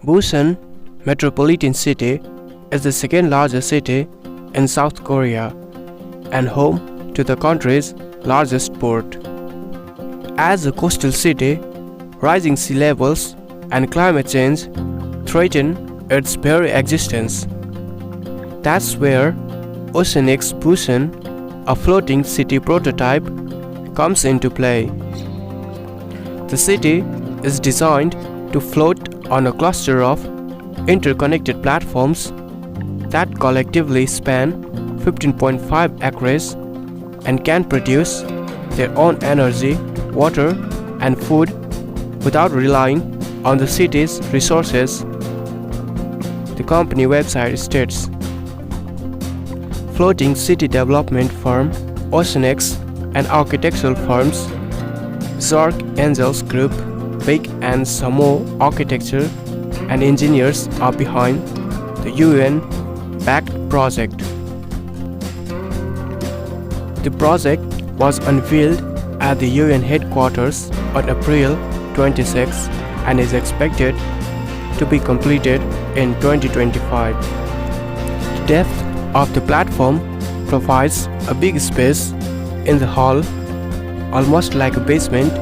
Busan metropolitan city is the second largest city in South Korea and home to the country's largest port. As a coastal city, rising sea levels and climate change threaten its very existence. That's where Oceanix Busan, a floating city prototype, comes into play. The city is designed to float on a cluster of interconnected platforms that collectively span 15.5 acres and can produce their own energy, water, and food without relying on the city's resources. The company website states, floating city development firm Oceanix and architectural firms Zork Angels Group, Big and Samo Architecture and engineers are behind the UN-backed project. The project was unveiled at the UN headquarters on April 26 and is expected to be completed in 2025. The depth of the platform provides a big space in the hall, almost like a basement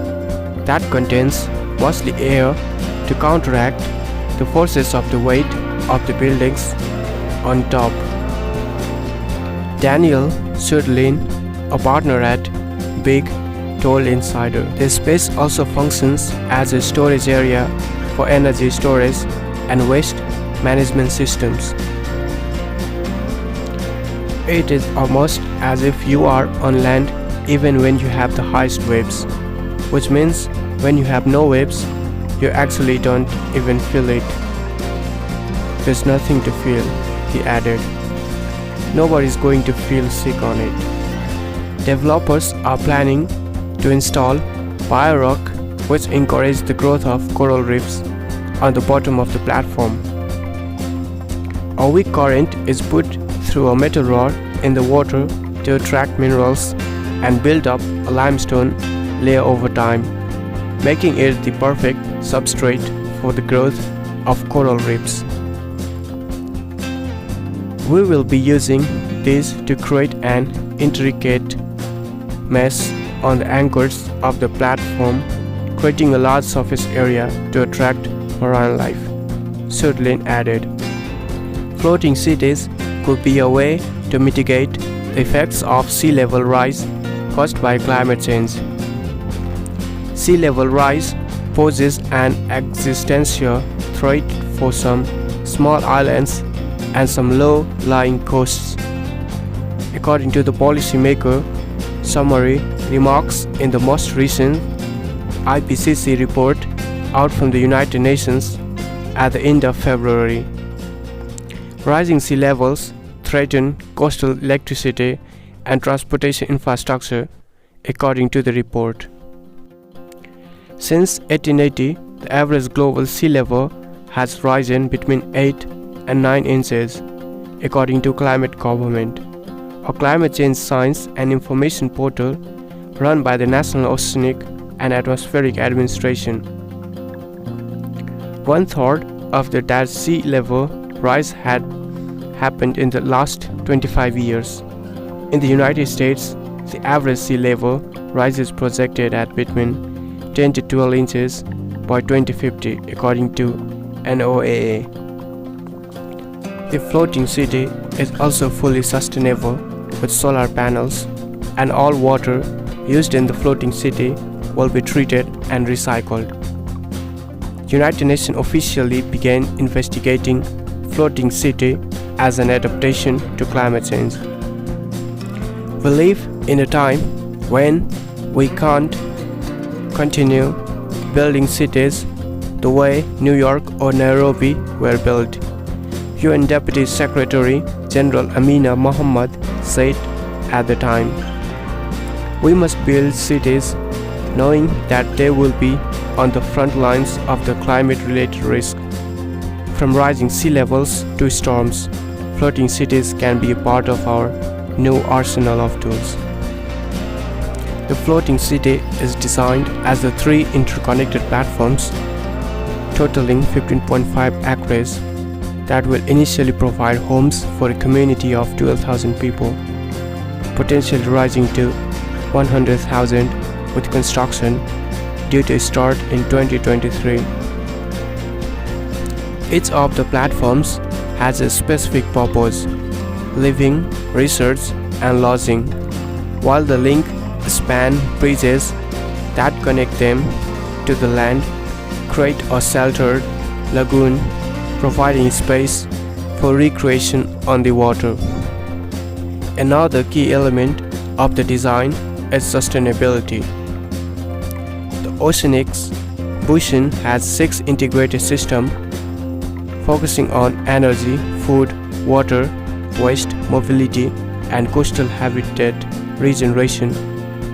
that contains mostly air to counteract the forces of the weight of the buildings on top. Daniel Sudlin, a partner at Big, told Insider, the space also functions as a storage area for energy storage and waste management systems. It is almost as if you are on land even when you have the highest waves, which means when you have no waves, you actually don't even feel it. There's nothing to feel, he added. Nobody's going to feel sick on it. Developers are planning to install biorock, which encourages the growth of coral reefs on the bottom of the platform. A weak current is put through a metal rod in the water to attract minerals and build up a limestone layer over time, making it the perfect substrate for the growth of coral reefs. We will be using these to create an intricate mesh on the anchors of the platform, creating a large surface area to attract marine life, Sudlin added. Floating cities could be a way to mitigate the effects of sea level rise caused by climate change. Sea level rise poses an existential threat for some small islands and some low-lying coasts. According to the policymaker, summary remarks in the most recent IPCC report out from the United Nations at the end of February. Rising sea levels threaten coastal electricity and transportation infrastructure, according to the report. Since 1880, the average global sea level has risen between 8 and 9 inches, according to Climate Government, a climate change science and information portal run by the National Oceanic and Atmospheric Administration. 1/3 of that sea level rise had happened in the last 25 years. In the United States, the average sea level rise is projected at between 10 to 12 inches by 2050, according to NOAA. The floating city is also fully sustainable with solar panels, and all water used in the floating city will be treated and recycled. United Nations officially began investigating floating city as an adaptation to climate change. We live in a time when we can't continue building cities the way New York or Nairobi were built, UN Deputy Secretary General Amina Mohammed said at the time. We must build cities knowing that they will be on the front lines of the climate-related risk. From rising sea levels to storms, floating cities can be a part of our new arsenal of tools. The floating city is designed as the 3 interconnected platforms totaling 15.5 acres that will initially provide homes for a community of 12,000 people, potentially rising to 100,000 with construction due to start in 2023. Each of the platforms has a specific purpose: living, research, and lodging, while the link span bridges that connect them to the land, create a sheltered lagoon, providing space for recreation on the water. Another key element of the design is sustainability. The Oceanix Busan has 6 integrated systems focusing on energy, food, water, waste, mobility, and coastal habitat regeneration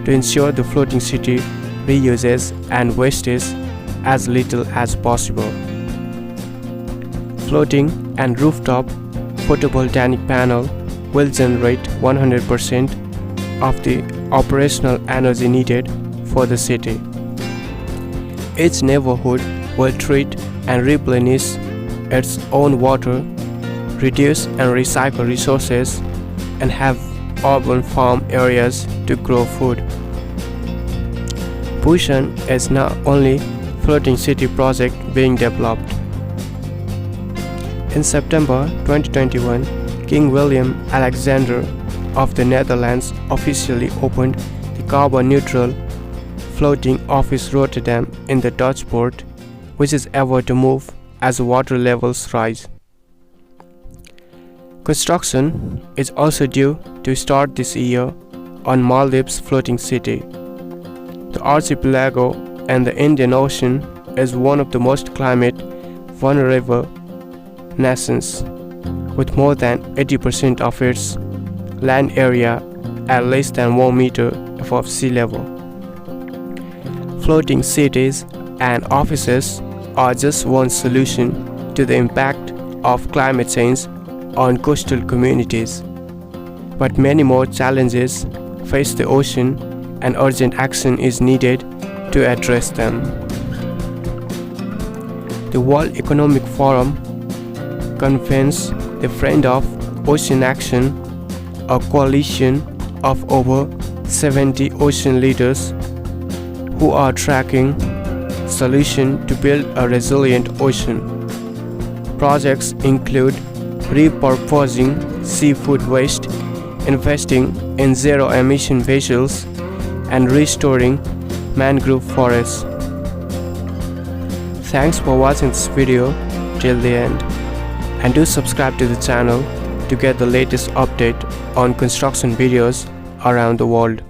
to ensure the floating city reuses and wastes as little as possible. Floating and rooftop photovoltaic panel will generate 100% of the operational energy needed for the city. Each neighborhood will treat and replenish its own water, reduce and recycle resources, and have urban farm areas to grow food. Busan is not only floating city project being developed. In September 2021, King William Alexander of the Netherlands officially opened the carbon-neutral floating office Rotterdam in the Dutch port, which is ever to move as water levels rise. Construction is also due to start this year on Maldives' floating city. The archipelago and the Indian Ocean is one of the most climate vulnerable nations, with more than 80% of its land area at less than 1 meter above sea level. Floating cities and offices are just one solution to the impact of climate change on coastal communities. But many more challenges face the ocean, and urgent action is needed to address them. The World Economic Forum convenes the Friend of Ocean Action, a coalition of over 70 ocean leaders who are tracking solutions to build a resilient ocean. Projects include repurposing seafood waste, investing in zero-emission vessels, and restoring mangrove forests. Thanks for watching this video till the end, and do subscribe to the channel to get the latest update on construction videos around the world.